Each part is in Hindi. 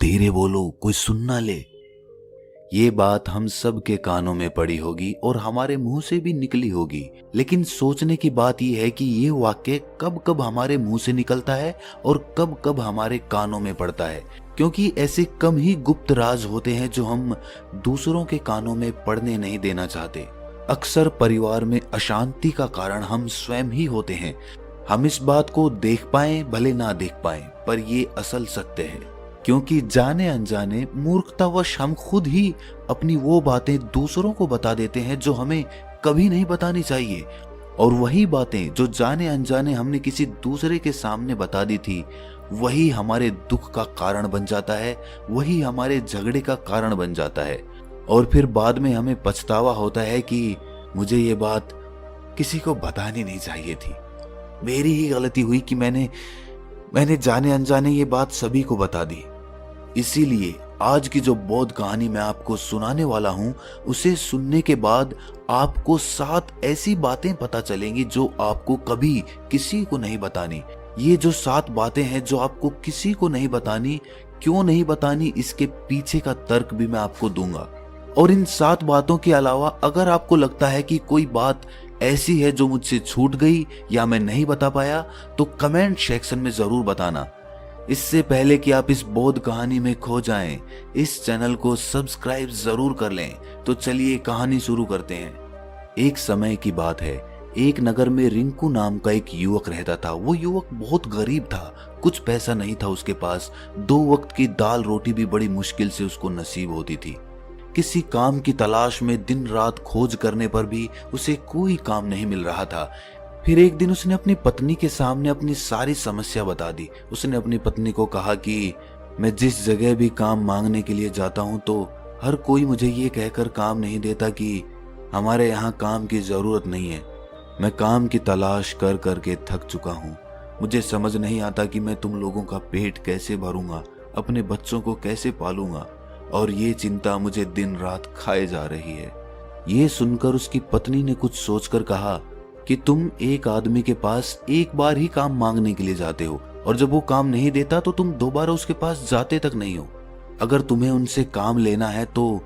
धीरे बोलो, कोई सुन ना ले। ये बात हम सब के कानों में पड़ी होगी और हमारे मुंह से भी निकली होगी, लेकिन सोचने की बात यह है कि ये वाक्य कब कब हमारे मुंह से निकलता है और कब कब हमारे कानों में पड़ता है, क्योंकि ऐसे कम ही गुप्त राज होते हैं जो हम दूसरों के कानों में पड़ने नहीं देना चाहते। अक्सर परिवार में अशांति का कारण हम स्वयं ही होते हैं। हम इस बात को देख पाए भले ना देख पाए, पर ये असल सत्य है, क्योंकि जाने अनजाने मूर्खतावश हम खुद ही अपनी वो बातें दूसरों को बता देते हैं जो हमें कभी नहीं बतानी चाहिए। और वही बातें जो जाने अनजाने हमने किसी दूसरे के सामने बता दी थी, वही हमारे दुख का कारण बन जाता है, वही हमारे झगड़े का कारण बन जाता है। और फिर बाद में हमें पछतावा होता है कि मुझे ये बात किसी को बतानी नहीं चाहिए थी, मेरी ही गलती हुई कि मैंने जाने अनजाने ये बात सभी को बता दी। इसीलिए आज की जो बौद्ध कहानी मैं आपको सुनाने वाला हूं, उसे सुनने के बाद आपको 7 ऐसी बातें पता चलेंगी जो आपको कभी किसी को नहीं बतानी। ये जो 7 बातें हैं जो आपको किसी को नहीं बतानी, क्यों नहीं बतानी, इसके पीछे का तर्क भी मैं आपको दूंगा। और इन 7 बातों के अलावा अगर आपको लगता है कि कोई बात ऐसी है जो मुझसे छूट गई या मैं नहीं बता पाया, तो कमेंट सेक्शन में जरूर बताना। इससे पहले कि आप इस बौद्ध कहानी में खो जाएं, इस चैनल को सब्सक्राइब जरूर कर लें। तो चलिए कहानी शुरू करते हैं। एक समय की बात है, एक नगर में रिंकू नाम का एक युवक रहता था। वो युवक बहुत गरीब था, कुछ पैसा नहीं था उसके पास। 2 वक्त की दाल रोटी भी बड़ी मुश्किल से उसको नसीब होती थी। किसी काम की तलाश में दिन रात खोज करने पर भी उसे कोई काम नहीं मिल रहा था। फिर एक दिन उसने अपनी पत्नी के सामने अपनी सारी समस्या बता दी। उसने अपनी पत्नी को कहा कि मैं जिस जगह भी काम मांगने के लिए जाता हूँ तो हर कोई मुझे ये कहकर काम नहीं देता कि हमारे यहाँ काम की जरूरत नहीं है। मैं काम की तलाश कर करके थक चुका हूँ। मुझे समझ नहीं आता कि मैं तुम लोगों का पेट कैसे भरूंगा, अपने बच्चों को कैसे पालूंगा, और ये चिंता मुझे दिन रात खाए जा रही है। ये सुनकर उसकी पत्नी ने कुछ सोचकर कहा कि तुम एक आदमी के पास एक बार ही काम मांगने के लिए जाते हो, और जब वो काम नहीं देता तो तुम दोबारा उसके पास जाते तक नहीं हो। अगर तुम्हें उनसे काम लेना है तो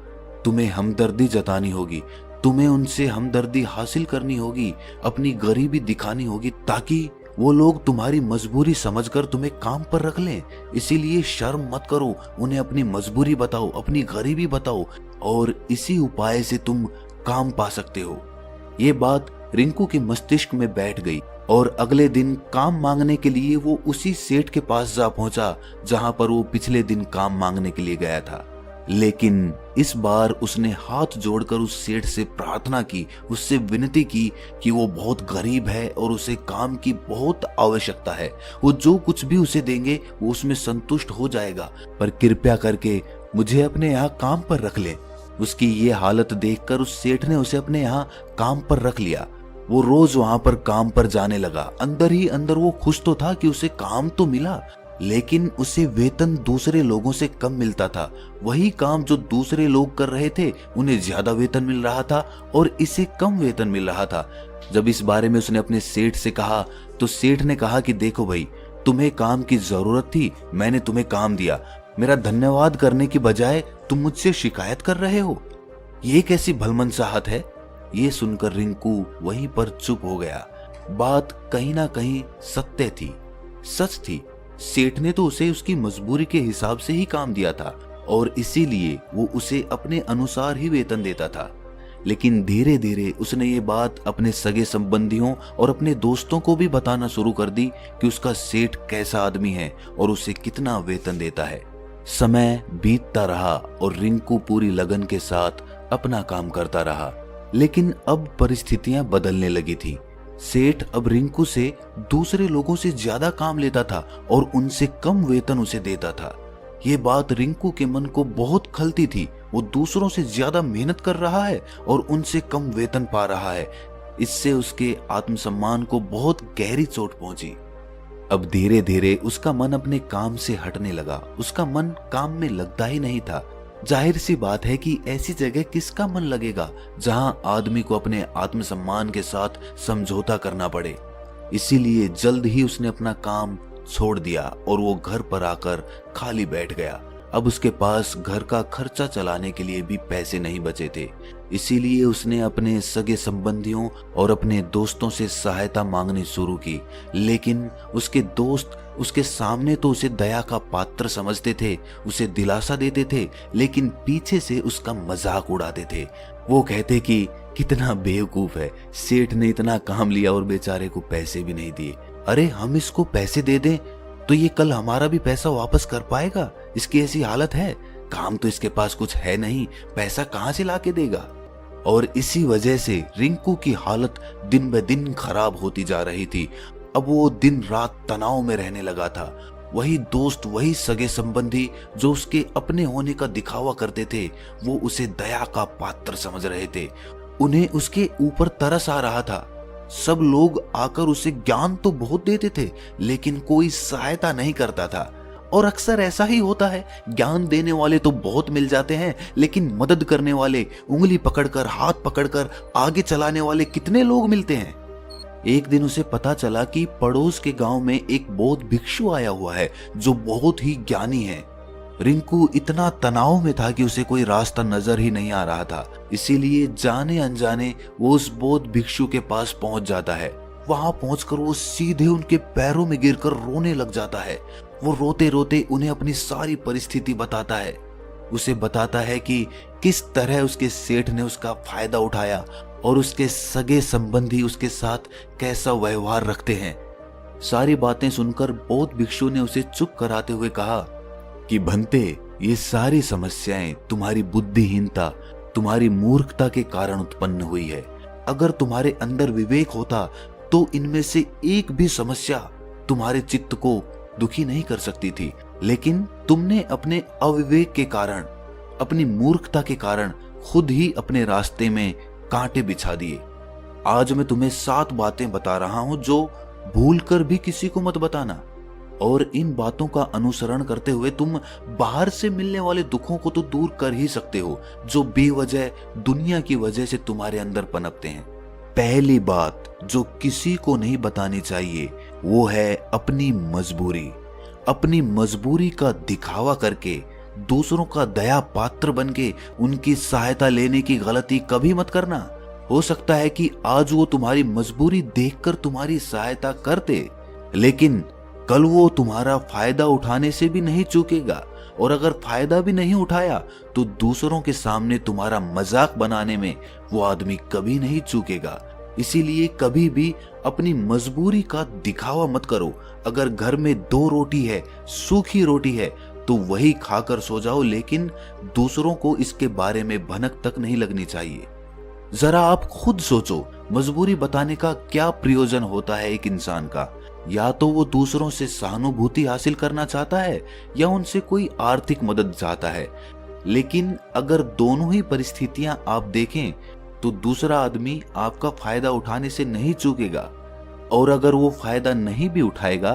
तुम्हें हमदर्दी जतानी होगी, तुम्हें उनसे हमदर्दी हासिल करनी होगी, अपनी गरीबी दिखानी होगी, ताकि वो लोग तुम्हारी मजबूरी समझकर तुम्हें काम पर रख लें। इसीलिए शर्म मत करो, उन्हें अपनी मजबूरी बताओ, अपनी गरीबी बताओ, और इसी उपाय से तुम काम पा सकते हो। ये बात रिंकू के मस्तिष्क में बैठ गई और अगले दिन काम मांगने के लिए वो उसी सेठ के पास जा पहुंचा जहां पर वो पिछले दिन काम मांगने के लिए गया था। लेकिन इस बार उसने हाथ जोड़कर उस सेठ से प्रार्थना की, उससे विनती की कि वो बहुत गरीब है और उसे काम की बहुत आवश्यकता है। वो जो कुछ भी उसे देंगे वो उसमें संतुष्ट हो जाएगा, पर कृपया करके मुझे अपने यहाँ काम पर रख ले। उसकी ये हालत देखकर उस सेठ ने उसे अपने यहाँ काम पर रख लिया। वो रोज वहां पर काम पर जाने लगा। अंदर ही अंदर वो खुश तो था कि उसे काम तो मिला, लेकिन उसे वेतन दूसरे लोगों से कम मिलता था। वही काम जो दूसरे लोग कर रहे थे उन्हें ज्यादा वेतन मिल रहा था और इसे कम वेतन मिल रहा था। जब इस बारे में उसने अपने सेठ से कहा तो सेठ ने कहा कि देखो भाई, तुम्हें काम की जरूरत थी, मैंने तुम्हें काम दिया, मेरा धन्यवाद करने की बजाय तुम मुझसे शिकायत कर रहे हो, ये कैसी भलमनसाहत है। ये सुनकर रिंकू वहीं पर चुप हो गया। बात कहीं ना कहीं सत्य थी, सच थी। सेठ ने तो उसे उसकी मजबूरी के हिसाब से ही काम दिया था और इसीलिए वो उसे अपने अनुसार ही वेतन देता था। लेकिन धीरे धीरे उसने ये बात अपने सगे संबंधियों और अपने दोस्तों को भी बताना शुरू कर दी कि उसका सेठ कैसा आदमी है और उसे कितना वेतन देता है। समय बीतता रहा और रिंकू पूरी लगन के साथ अपना काम करता रहा। लेकिन अब परिस्थितियां बदलने लगी थी। सेठ अब रिंकू से दूसरे लोगों से ज्यादा काम लेता था और उनसे कम वेतन उसे देता था। ये बात रिंकू के मन को बहुत खलती थी। वो दूसरों से ज्यादा मेहनत कर रहा है और उनसे कम वेतन पा रहा है। इससे उसके आत्मसम्मान को बहुत गहरी चोट पहुंची। अब धीरे धीरे उसका मन अपने काम से हटने लगा। उसका मन काम में लगता ही नहीं था। जाहिर सी बात है कि ऐसी जगह किसका मन लगेगा जहां आदमी को अपने आत्मसम्मान के साथ समझौता करना पड़े। इसीलिए जल्द ही उसने अपना काम छोड़ दिया और वो घर पर आकर खाली बैठ गया। अब उसके पास घर का खर्चा चलाने के लिए भी पैसे नहीं बचे थे। इसीलिए उसने अपने सगे संबंधियों और अपने दोस्तों से सहायता मांगनी शुरू की। लेकिन उसके दोस्त उसके सामने तो उसे दया का पात्र समझते थे, उसे दिलासा देते थे, लेकिन पीछे से उसका मजाक उड़ाते थे। वो कहते कि कितना बेवकूफ है, सेठ ने इतना काम लिया और बेचारे को पैसे भी नहीं दिए। अरे हम इसको पैसे दे दें तो ये कल हमारा भी पैसा वापस कर पाएगा? इसकी ऐसी हालत है, काम तो इसके पास कुछ है नहीं, पैसा कहां से लाके देगा? और इसी वजह से रिंकू की हालत दिन ब दिन खराब होती जा रही थी। अब वो दिन रात तनाव में रहने लगा था। वही दोस्त, वही सगे संबंधी जो उसके अपने होने का दिखावा करते थे, वो उसे दया का पात्र समझ रहे थे। उन्हें उसके ऊपर तरस आ रहा था। सब लोग आकर उसे ज्ञान तो बहुत देते थे, लेकिन कोई सहायता नहीं करता था। और अक्सर ऐसा ही होता है, ज्ञान देने वाले तो बहुत मिल जाते हैं, लेकिन मदद करने वाले, उंगली पकड़कर, हाथ पकड़कर आगे चलाने वाले कितने लोग मिलते हैं। एक दिन उसे पता चला कि पड़ोस के गांव में एक बौद्ध भिक्षु आया हुआ है जो बहुत ही ज्ञानी है। रिंकू इतना तनाव में था कि उसे कोई रास्ता नजर ही नहीं आ रहा था। इसीलिए जाने अनजाने वो उस बौद्ध भिक्षु के पास पहुंच जाता है। वहां पहुंचकर वो सीधे उनके पैरों में गिरकर रोने लग जाता है। वो रोते रोते उन्हें अपनी सारी परिस्थिति बताता है। उसे बताता है कि किस तरह उसके सेठ ने उसका फायदा उठाया और उसके सगे संबंधी उसके साथ कैसा व्यवहार रखते हैं। सारी बातें सुनकर बौद्ध भिक्षु ने उसे चुप कराते हुए कहा कि भंते, ये सारी समस्याएं तुम्हारी बुद्धिहीनता, तुम्हारी मूर्खता के कारण उत्पन्न हुई है। अगर तुम्हारे अंदर विवेक होता तो इनमें से एक भी समस्या तुम्हारे चित्त को दुखी नहीं कर सकती थी, लेकिन तुमने अपने अविवेक के कारण, अपनी मूर्खता के कारण खुद ही अपने रास्ते में कांटे बिछा दिए। आज मैं तुम्हें 7 बातें बता रहा हूं जो भूलकर भी किसी को मत बताना, और इन बातों का अनुसरण करते हुए तुम बाहर से मिलने वाले दुखों को तो दूर कर ही सकते हो जो बेवजह दुनिया की वजह से तुम्हारे अंदर पनपते हैं। पहली बात जो किसी को नहीं बतानी चाहिए वो है अपनी मजबूरी। अपनी मजबूरी का दिखावा करके, दूसरों का दया पात्र बनके उनकी सहायता लेने की गलती कभी मत करना। हो सकता है कि आज वो तुम्हारी मजबूरी देखकर तुम्हारी सहायता करते, लेकिन कल वो तुम्हारा फायदा उठाने से भी नहीं चूकेगा, और अगर फायदा भी नहीं उठाया तो दूसरों के सामने तुम्हारा मजाक बनाने में वो आदमी कभी नहीं चूकेगा। इसीलिए कभी भी अपनी मजबूरी का दिखावा मत करो। अगर घर में 2 रोटी है, सूखी रोटी है, तो वही खाकर सो जाओ, लेकिन दूसरों को इसके बारे में भनक तक नहीं लगनी चाहिए। जरा आप खुद सोचो, मजबूरी बताने का क्या प्रयोजन होता है एक इंसान का? या तो वो दूसरों से सहानुभूति हासिल करना चाहता है या उनसे कोई आर्थिक मदद चाहता है। लेकिन अगर दोनों ही परिस्थितियां आप देखें तो दूसरा आदमी आपका फायदा उठाने से नहीं चूकेगा, और अगर वो फायदा नहीं भी उठाएगा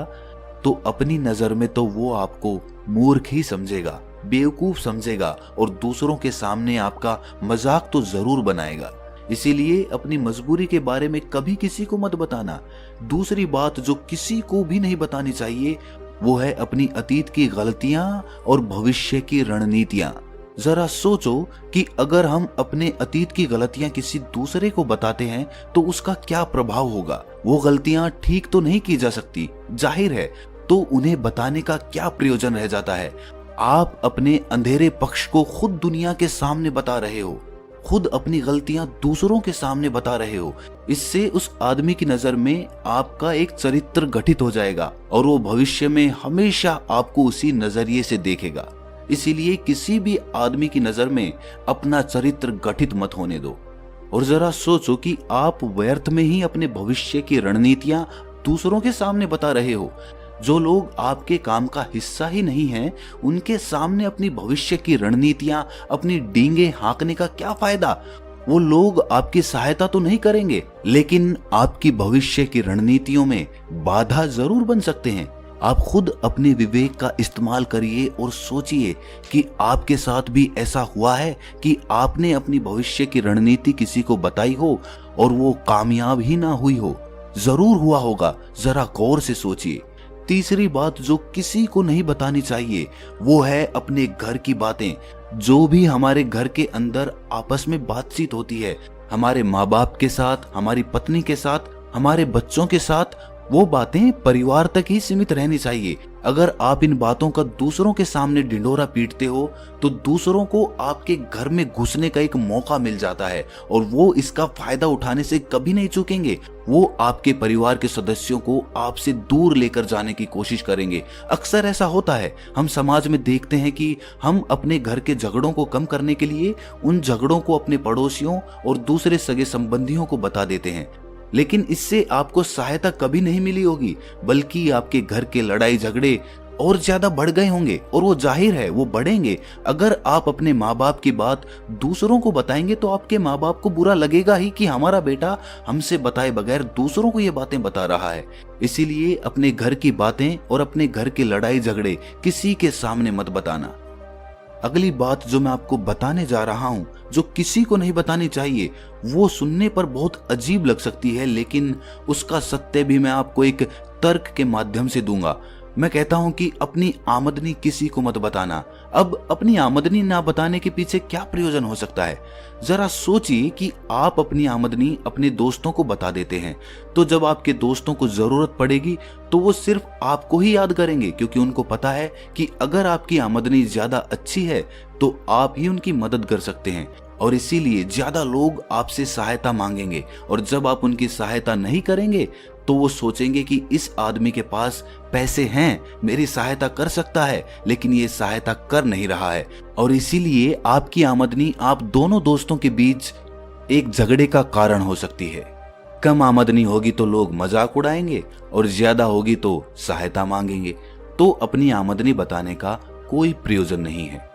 तो अपनी नजर में तो वो आपको मूर्ख ही समझेगा, बेवकूफ समझेगा, और दूसरों के सामने आपका मजाक तो जरूर बनाएगा। इसीलिए अपनी मजबूरी के बारे में कभी किसी को मत बताना। दूसरी बात जो किसी को भी नहीं बतानी चाहिए वो है अपनी अतीत की गलतियां और भविष्य की रणनीतियां। जरा सोचो कि अगर हम अपने अतीत की गलतियां किसी दूसरे को बताते हैं तो उसका क्या प्रभाव होगा। वो गलतियां ठीक तो नहीं की जा सकती, जाहिर है, तो उन्हें बताने का क्या प्रयोजन रह जाता है। आप अपने अंधेरे पक्ष को खुद दुनिया के सामने बता रहे हो, खुद अपनी गलतियां दूसरों के सामने बता रहे हो। इससे उस आदमी की नजर में आपका एक चरित्र गठित हो जाएगा और वो भविष्य में हमेशा आपको उसी नजरिए से देखेगा। इसीलिए किसी भी आदमी की नजर में अपना चरित्र गठित मत होने दो। और जरा सोचो कि आप व्यर्थ में ही अपने भविष्य की रणनीतियां दूसरों के सामने बता रहे हो। जो लोग आपके काम का हिस्सा ही नहीं हैं, उनके सामने अपनी भविष्य की रणनीतियां, अपनी डींगे हाँकने का क्या फायदा? वो लोग आपकी सहायता तो नहीं करेंगे, लेकिन आपकी भविष्य की रणनीतियों में बाधा जरूर बन सकते हैं। आप खुद अपने विवेक का इस्तेमाल करिए और सोचिए कि आपके साथ भी ऐसा हुआ है कि आपने अपनी भविष्य की रणनीति किसी को बताई हो और वो कामयाब ही ना हुई हो। जरूर हुआ होगा, जरा गौर से सोचिए। तीसरी बात जो किसी को नहीं बतानी चाहिए वो है अपने घर की बातें। जो भी हमारे घर के अंदर आपस में बातचीत होती है, हमारे माँ बाप के साथ, हमारी पत्नी के साथ, हमारे बच्चों के साथ, वो बातें परिवार तक ही सीमित रहनी चाहिए। अगर आप इन बातों का दूसरों के सामने ढिंढोरा पीटते हो तो दूसरों को आपके घर में घुसने का एक मौका मिल जाता है और वो इसका फायदा उठाने से कभी नहीं चूकेंगे। वो आपके परिवार के सदस्यों को आपसे दूर लेकर जाने की कोशिश करेंगे। अक्सर ऐसा होता है, हम समाज में देखते हैं कि हम अपने घर के झगड़ों को कम करने के लिए उन झगड़ों को अपने पड़ोसियों और दूसरे सगे संबंधियों को बता देते हैं, लेकिन इससे आपको सहायता कभी नहीं मिली होगी, बल्कि आपके घर के लड़ाई झगड़े और ज्यादा बढ़ गए होंगे और वो जाहिर है वो बढ़ेंगे। अगर आप अपने माँ बाप की बात दूसरों को बताएंगे तो आपके माँ बाप को बुरा लगेगा ही कि हमारा बेटा हमसे बताए बगैर दूसरों को ये बातें बता रहा है। इसीलिए अपने घर की बातें और अपने घर के लड़ाई झगड़े किसी के सामने मत बताना। अगली बात जो मैं आपको बताने जा रहा हूं, जो किसी को नहीं बतानी चाहिए, वो सुनने पर बहुत अजीब लग सकती है, लेकिन उसका सत्य भी मैं आपको एक तर्क के माध्यम से दूंगा। मैं कहता हूं कि अपनी आमदनी किसी को मत बताना। अब अपनी आमदनी ना बताने के पीछे क्या प्रयोजन हो सकता है? जरा सोचिए कि आप अपनी आमदनी अपने दोस्तों को बता देते हैं, तो जब आपके दोस्तों को जरूरत पड़ेगी तो वो सिर्फ आपको ही याद करेंगे, क्योंकि उनको पता है कि अगर आपकी आमदनी ज्यादा अच्छी है तो आप ही उनकी मदद कर सकते हैं और इसीलिए ज्यादा लोग आपसे सहायता मांगेंगे। और जब आप उनकी सहायता नहीं करेंगे तो वो सोचेंगे कि इस आदमी के पास पैसे हैं, मेरी सहायता कर सकता है, लेकिन ये सहायता कर नहीं रहा है। और इसीलिए आपकी आमदनी आप दोनों दोस्तों के बीच एक झगड़े का कारण हो सकती है। कम आमदनी होगी तो लोग मजाक उड़ाएंगे और ज्यादा होगी तो सहायता मांगेंगे। तो अपनी आमदनी बताने का कोई प्रयोजन नहीं है।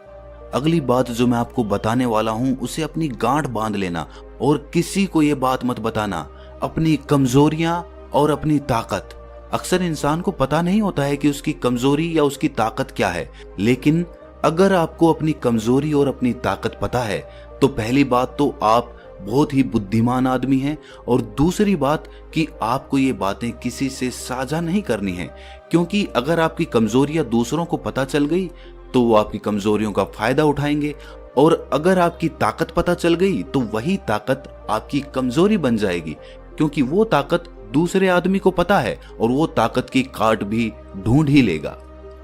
अगली बात जो मैं आपको बताने वाला हूं उसे अपनी गांठ बांध लेना और किसी को ये बात मत बताना। अपनी कमजोरियां और अपनी ताकत। अक्सर इंसान को पता नहीं होता है कि उसकी कमजोरी या उसकी ताकत क्या है, लेकिन अगर आपको अपनी कमजोरी और अपनी ताकत पता है तो पहली बात तो आप बहुत ही बुद्धिमान आदमी हैं, और दूसरी बात कि आपको ये बातें किसी से साझा नहीं करनी है, क्योंकि अगर आपकी कमजोरियां दूसरों को पता चल गई तो वो आपकी कमजोरियों का फायदा उठाएंगे, और अगर आपकी ताकत पता चल गई तो वही ताकत आपकी कमजोरी बन जाएगी, क्योंकि वो ताकत दूसरे आदमी को पता है और वो ताकत की काट भी ढूंढ ही लेगा।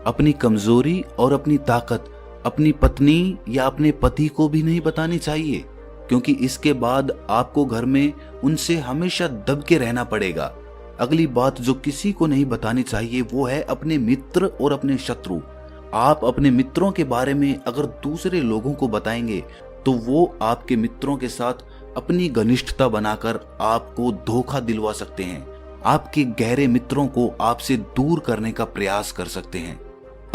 अपनी कमजोरी और अपनी ताकत अपनी पत्नी या अपने पति को भी नहीं बतानी चाहिए, क्योंकि इसके बाद आपको घर में उनसे हमेशा दब के रहना पड़ेगा। अगली बात जो किसी को नहीं बतानी चाहिए वो है अपने मित्र और अपने शत्रु। आप अपने मित्रों के बारे में अगर दूसरे लोगों को बताएंगे तो वो आपके मित्रों के साथ अपनी घनिष्ठता बनाकर आपको धोखा दिलवा सकते हैं। आपके गहरे मित्रों को आपसे दूर करने का प्रयास कर सकते हैं।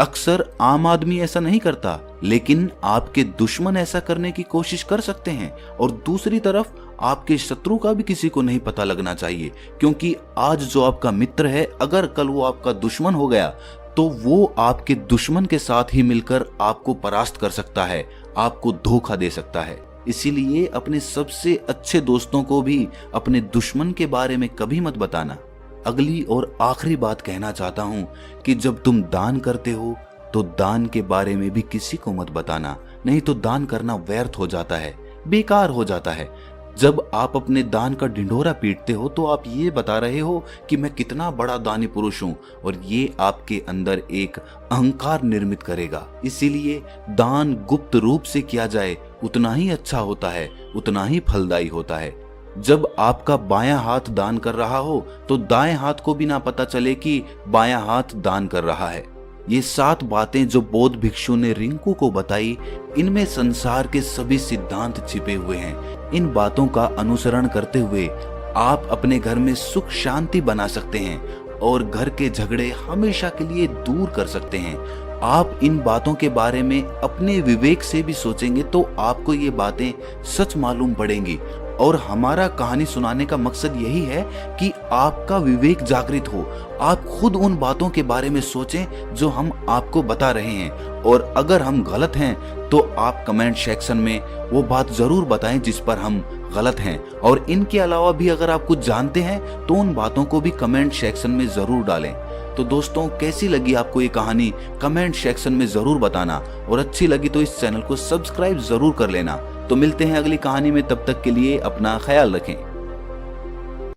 अक्सर आम आदमी ऐसा नहीं करता, लेकिन आपके दुश्मन ऐसा करने की कोशिश कर सकते हैं। और दूसरी तरफ आपके शत्रु का भी किसी को नहीं पता लगना चाहिए, क्योंकि आज जो आपका मित्र है अगर कल वो आपका दुश्मन हो गया तो वो आपके दुश्मन के साथ ही मिलकर आपको परास्त कर सकता है, आपको धोखा दे सकता है। इसीलिए अपने सबसे अच्छे दोस्तों को भी अपने दुश्मन के बारे में कभी मत बताना। अगली और आखिरी बात कहना चाहता हूं कि जब तुम दान करते हो तो दान के बारे में भी किसी को मत बताना, नहीं तो दान करना व्यर्थ हो जाता है, बेकार हो जाता है। जब आप अपने दान का ढिंढोरा पीटते हो तो आप ये बता रहे हो कि मैं कितना बड़ा दानी पुरुष हूं, और ये आपके अंदर एक अहंकार निर्मित करेगा। इसीलिए दान गुप्त रूप से किया जाए उतना ही अच्छा होता है, उतना ही फलदायी होता है। जब आपका बायां हाथ दान कर रहा हो तो दाएं हाथ को भी ना पता चले कि बायां हाथ दान कर रहा है। ये 7 बातें जो बौद्ध भिक्षु ने रिंकू को बताई, इनमें संसार के सभी सिद्धांत छिपे हुए हैं। इन बातों का अनुसरण करते हुए आप अपने घर में सुख शांति बना सकते हैं और घर के झगड़े हमेशा के लिए दूर कर सकते हैं। आप इन बातों के बारे में अपने विवेक से भी सोचेंगे तो आपको ये बातें सच मालूम पड़ेंगी। और हमारा कहानी सुनाने का मकसद यही है कि आपका विवेक जागृत हो, आप खुद उन बातों के बारे में सोचें जो हम आपको बता रहे हैं, और अगर हम गलत हैं तो आप कमेंट सेक्शन में वो बात जरूर बताएं जिस पर हम गलत हैं। और इनके अलावा भी अगर आप कुछ जानते हैं तो उन बातों को भी कमेंट सेक्शन में जरूर डालें। तो तो दोस्तों कैसी लगी आपको ये कहानी कमेंट सेक्शन में जरूर बताना, और अच्छी लगी तो इस चैनल को सब्सक्राइब जरूर कर लेना। तो मिलते हैं अगली कहानी में, तब तक के लिए अपना ख्याल रखें।